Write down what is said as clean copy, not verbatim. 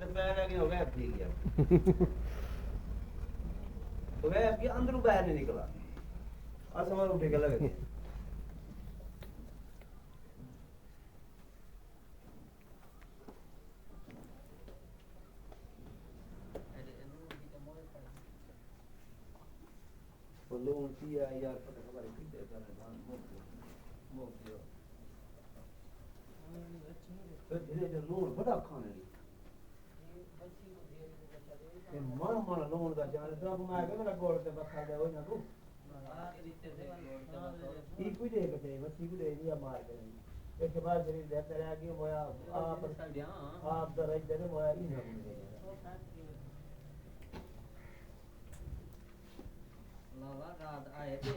तो पैर आगे हो गया ठीक गया तो गया कि अंदर बाहर नहीं निकला असमर उठे के लगे वो लोग किया यार पता खबर कितने तरह का मोक दियो तो धीरे धीरे लोग बड़ा खाने लगे मन मन लोग का जाने तो अब मैं मेरा गोल के बखा दे हो ना तू ई कुछ दे बचे बच्ची को दे दिया मार के एक के बाद शरीर दे तेरे आगे होया आप दराज दे होया ई ना लावा रात आए थे